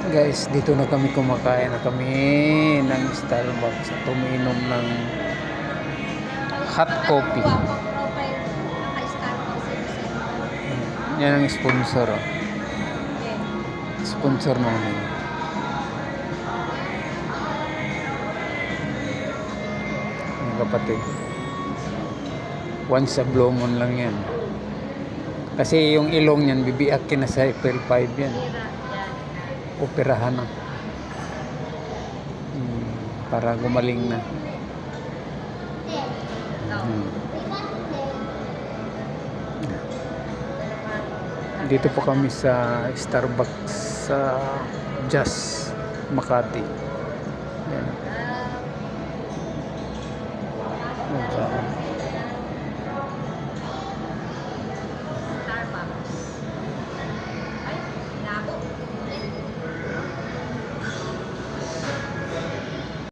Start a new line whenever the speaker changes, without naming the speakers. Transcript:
Guys, dito na kami kumakain na kami ng Starbucks at umiinom ng hot coffee. Yan ang sponsor. Oh. Sponsor namin. Mga kapatid. Once a blue moon lang yan. Kasi yung ilong yan, bibiakin na sa April 5 yan. Operahan na. Para gumaling na. Dito po kami sa Starbucks sa Just Makati. Yan.